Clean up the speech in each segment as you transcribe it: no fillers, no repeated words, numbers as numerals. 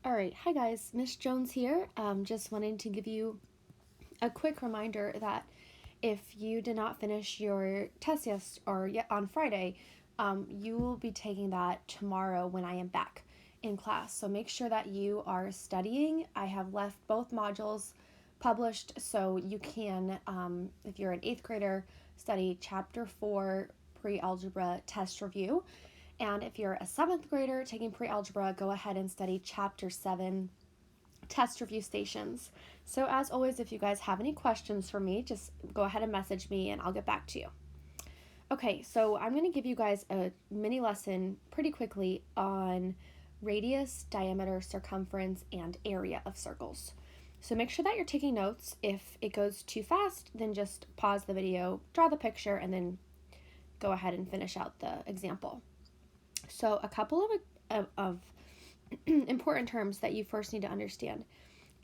All right, hi guys, Miss Jones here. Just wanting to give you a quick reminder that if you did not finish your test or yet on Friday, you will be taking that tomorrow when I am back in class. So make sure that you are studying. I have left both modules published so you can, if you're an 8th grader, study Chapter 4 Pre-Algebra Test Review. And if you're a 7th grader taking pre-algebra, go ahead and study Chapter 7 Test Review Stations. So as always, if you guys have any questions for me, just go ahead and message me and I'll get back to you. Okay, so I'm going to give you guys a mini lesson pretty quickly on radius, diameter, circumference, and area of circles. So make sure that you're taking notes. If it goes too fast, then just pause the video, draw the picture, and then go ahead and finish out the example. So a couple of important terms that you first need to understand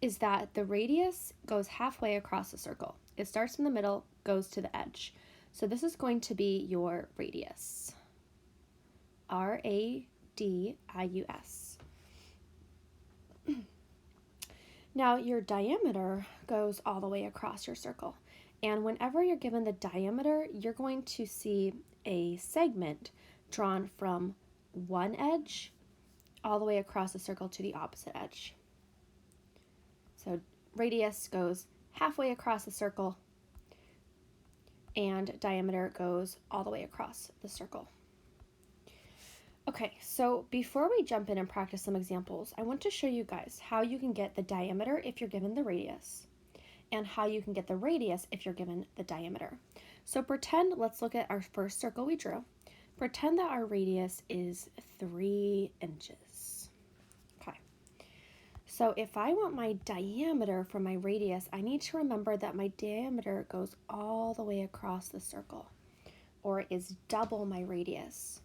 is that the radius goes halfway across the circle. It starts in the middle, goes to the edge. So this is going to be your radius. R-A-D-I-U-S. Now your diameter goes all the way across your circle. And whenever you're given the diameter, you're going to see a segment drawn from one edge all the way across the circle to the opposite edge. So radius goes halfway across the circle and diameter goes all the way across the circle. Okay, so before we jump in and practice some examples, I want to show you guys how you can get the diameter if you're given the radius and how you can get the radius if you're given the diameter. So pretend, let's look at our first circle we drew. Pretend that our radius is 3 inches. Okay. So if I want my diameter from my radius, I need to remember that my diameter goes all the way across the circle, or is double my radius.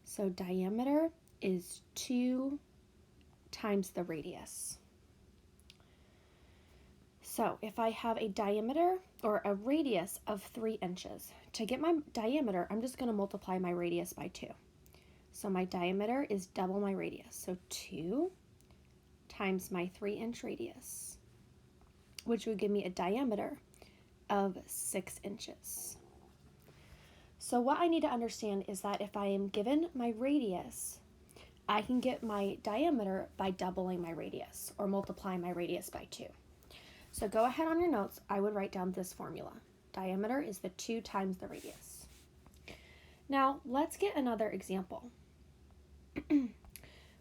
So diameter is 2 times the radius. So if I have a diameter or a radius of 3 inches, to get my diameter, I'm just going to multiply my radius by 2. So my diameter is double my radius. So 2 times my 3-inch radius, which would give me a diameter of 6 inches. So what I need to understand is that if I am given my radius, I can get my diameter by doubling my radius or multiplying my radius by 2. So go ahead on your notes, I would write down this formula. Diameter is the 2 times the radius. Now let's get another example.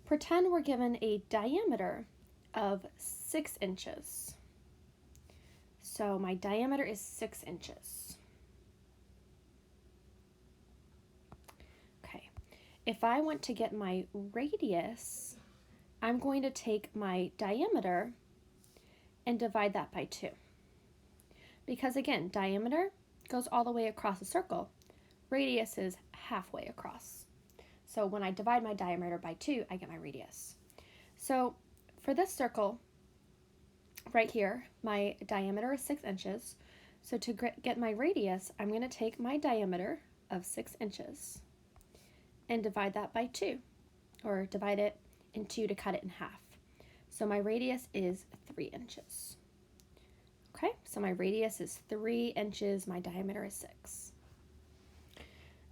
Pretend we're given a diameter of 6 inches. So my diameter is 6 inches. Okay, if I want to get my radius, I'm going to take my diameter and divide that by 2. Because again, diameter goes all the way across a circle. Radius is halfway across. So when I divide my diameter by 2, I get my radius. So for this circle right here, my diameter is 6 inches. So to get my radius, I'm going to take my diameter of 6 inches and divide that by 2, or divide it in 2 to cut it in half. So my radius is 3 inches. Okay, so my radius is 3 inches, my diameter is 6.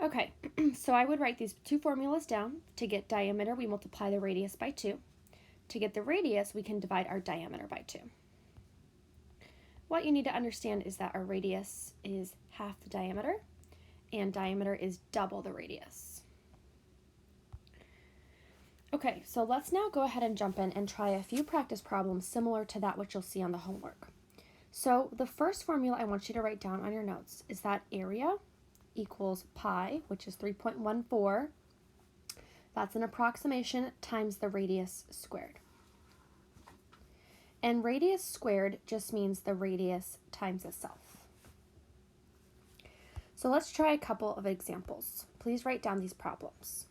Okay, so I would write these two formulas down. To get diameter, we multiply the radius by 2. To get the radius, we can divide our diameter by 2. What you need to understand is that our radius is half the diameter, and diameter is double the radius. Okay, so let's now go ahead and jump in and try a few practice problems similar to that which you'll see on the homework. So the first formula I want you to write down on your notes is that area equals pi, which is 3.14. That's an approximation times the radius squared. And radius squared just means the radius times itself. So let's try a couple of examples. Please write down these problems.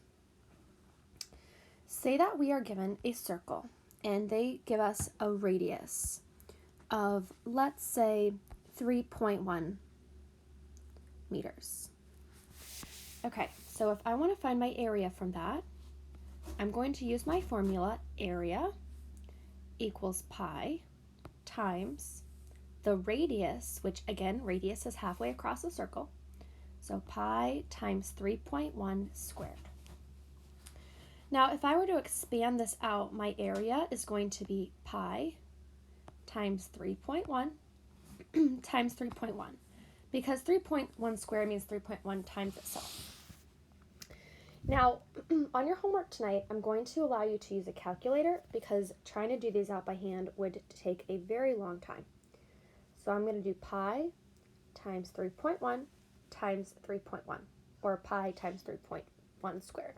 Say that we are given a circle and they give us a radius of, let's say, 3.1 meters. Okay, so if I want to find my area from that, I'm going to use my formula, area equals pi times the radius, which again, radius is halfway across the circle. So pi times 3.1 squared. Now, if I were to expand this out, my area is going to be pi times 3.1 times 3.1, because 3.1 squared means 3.1 times itself. Now, on your homework tonight, I'm going to allow you to use a calculator because trying to do these out by hand would take a very long time. So I'm going to do pi times 3.1 times 3.1, or pi times 3.1 squared.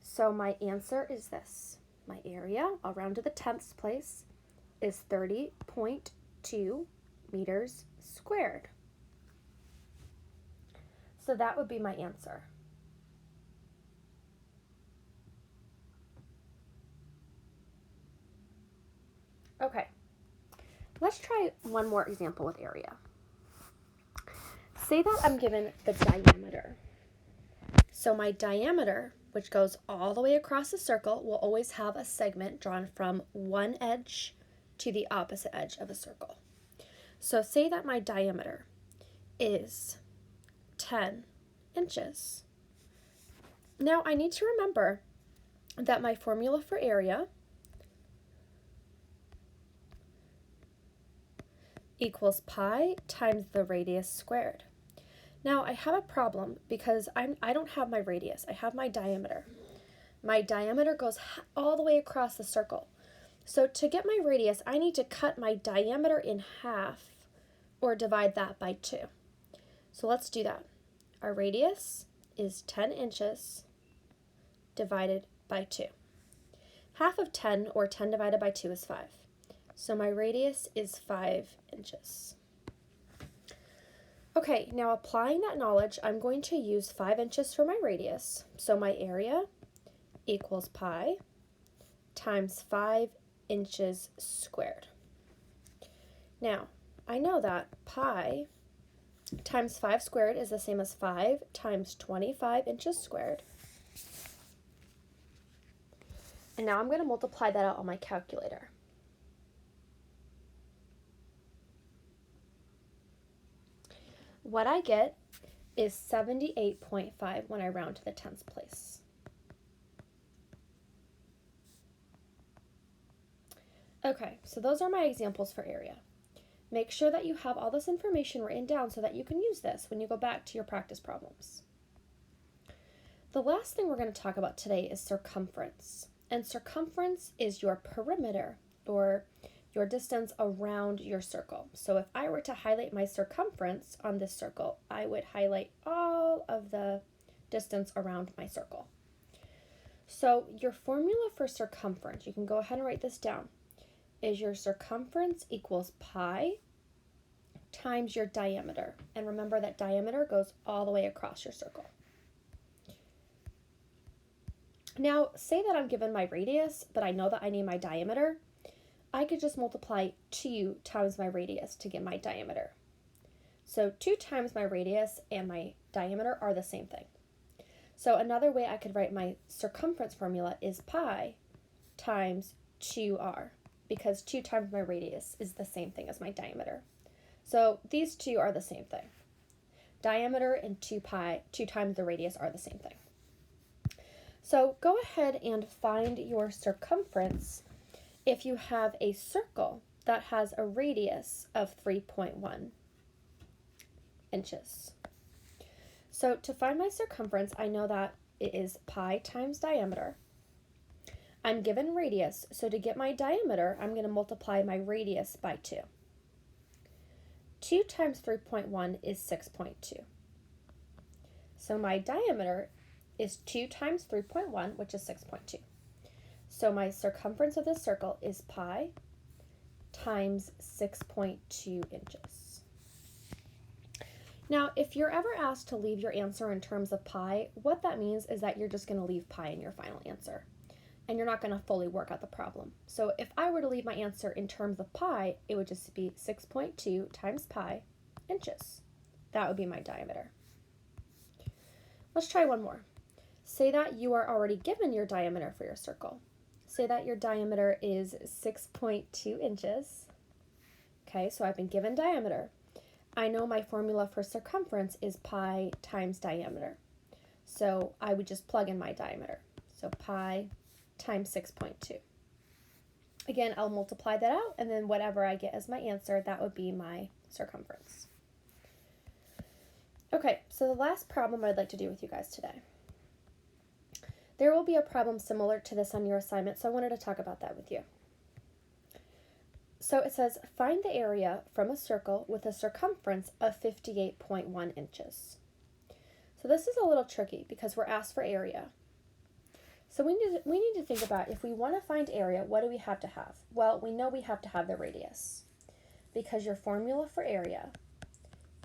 So my answer is this. My area, I'll round to the tenths place, is 30.2 meters squared. So that would be my answer. Okay, let's try one more example with area. Say that I'm given the diameter. So my diameter, which goes all the way across the circle, will always have a segment drawn from one edge to the opposite edge of a circle. So say that my diameter is 10 inches. Now I need to remember that my formula for area equals pi times the radius squared. Now I have a problem because I don't have my radius, I have my diameter. My diameter goes all the way across the circle. So to get my radius, I need to cut my diameter in half or divide that by 2. So let's do that. Our radius is 10 inches divided by 2. Half of 10, or 10 divided by 2, is 5. So my radius is 5 inches. Okay, now applying that knowledge, I'm going to use 5 inches for my radius. So my area equals pi times 5 inches squared. Now, I know that pi times 5 squared is the same as 5 times 25 inches squared. And now I'm going to multiply that out on my calculator. What I get is 78.5 when I round to the tenths place. Okay, so those are my examples for area. Make sure that you have all this information written down so that you can use this when you go back to your practice problems. The last thing we're going to talk about today is circumference. And circumference is your perimeter, or your distance around your circle. So if I were to highlight my circumference on this circle, I would highlight all of the distance around my circle. So your formula for circumference, you can go ahead and write this down, is your circumference equals pi times your diameter. And remember that diameter goes all the way across your circle. Now, say that I'm given my radius, but I know that I need my diameter. I could just multiply 2 times my radius to get my diameter. So 2 times my radius and my diameter are the same thing. So another way I could write my circumference formula is pi times 2r, because 2 times my radius is the same thing as my diameter. So these two are the same thing. Diameter and 2 times the radius are the same thing. So go ahead and find your circumference if you have a circle that has a radius of 3.1 inches. So to find my circumference, I know that it is pi times diameter. I'm given radius, so to get my diameter, I'm going to multiply my radius by 2. 2 times 3.1 is 6.2. So my diameter is 2 times 3.1, which is 6.2. So my circumference of this circle is pi times 6.2 inches. Now, if you're ever asked to leave your answer in terms of pi, what that means is that you're just going to leave pi in your final answer, and you're not going to fully work out the problem. So if I were to leave my answer in terms of pi, it would just be 6.2 times pi inches. That would be my diameter. Let's try one more. Say that you are already given your diameter for your circle. say that your diameter is 6.2 inches. Okay, so I've been given diameter. I know my formula for circumference is pi times diameter. So I would just plug in my diameter. So pi times 6.2. Again, I'll multiply that out, and then whatever I get as my answer, that would be my circumference. Okay, so the last problem I'd like to do with you guys today. There will be a problem similar to this on your assignment, so I wanted to talk about that with you. So it says, find the area from a circle with a circumference of 58.1 inches. So this is a little tricky because we're asked for area. So we need to think about, if we want to find area, what do we have to have? Well, we know we have to have the radius, because your formula for area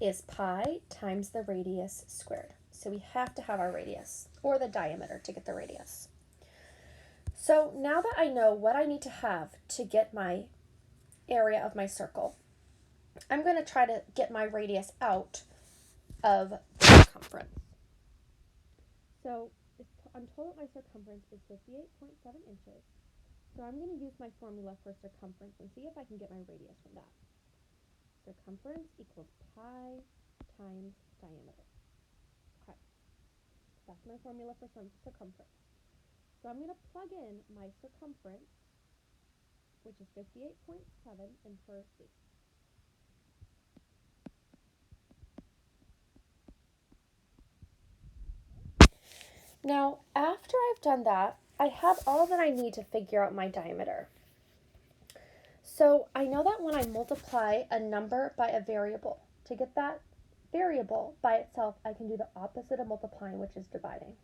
is pi times the radius squared. So we have to have our radius, or the diameter, to get the radius. So now that I know what I need to have to get my area of my circle, I'm going to try to get my radius out of the circumference. So I'm told that my circumference is 58.7 inches. So I'm going to use my formula for circumference and see if I can get my radius from that. Circumference equals pi times diameter. Okay, that's my formula for circumference. So I'm going to plug in my circumference, which is 58.7, and for 8. Now, after I've done that, I have all that I need to figure out my diameter. So I know that when I multiply a number by a variable, to get that variable by itself, I can do the opposite of multiplying, which is dividing.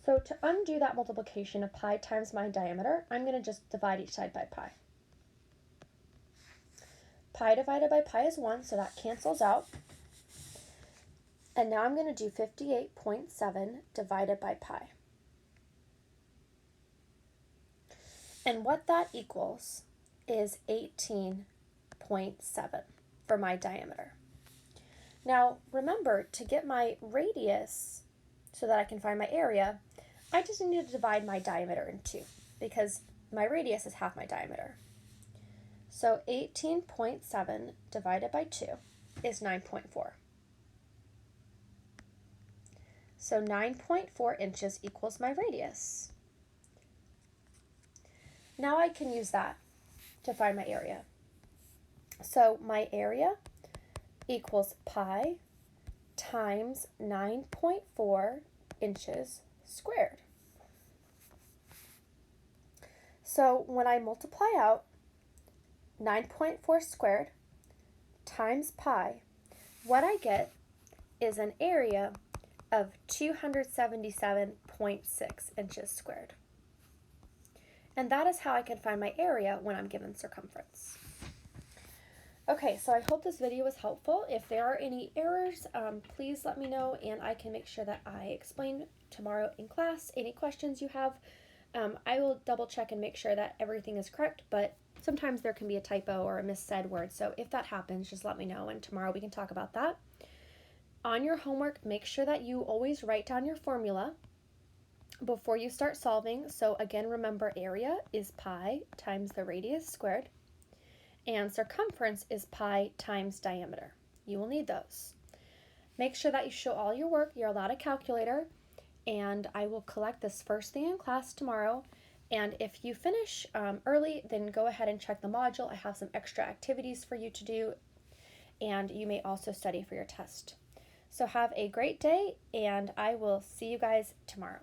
So to undo that multiplication of pi times my diameter, I'm going to just divide each side by pi. Pi divided by pi is 1, so that cancels out. And now I'm going to do 58.7 divided by pi. And what that equals is 18.7 for my diameter. Now, remember, to get my radius so that I can find my area, I just need to divide my diameter in 2, because my radius is half my diameter. So 18.7 divided by 2 is 9.4. So 9.4 inches equals my radius. Now I can use that to find my area. So my area equals pi times 9.4 inches squared. So when I multiply out 9.4 squared times pi, what I get is an area of 277.6 inches squared. And that is how I can find my area when I'm given circumference. Okay, so I hope this video was helpful. If there are any errors, please let me know, and I can make sure that I explain tomorrow in class any questions you have. I will double check and make sure that everything is correct, but sometimes there can be a typo or a missaid word. So if that happens, just let me know, and tomorrow we can talk about that. On your homework, make sure that you always write down your formula before you start solving. So again, remember, area is pi times the radius squared, and circumference is pi times diameter. You will need those. Make sure that you show all your work. You're allowed a calculator, and I will collect this first thing in class tomorrow. And if you finish early, then go ahead and check the module. I have some extra activities for you to do, and you may also study for your test. So have a great day, and I will see you guys tomorrow.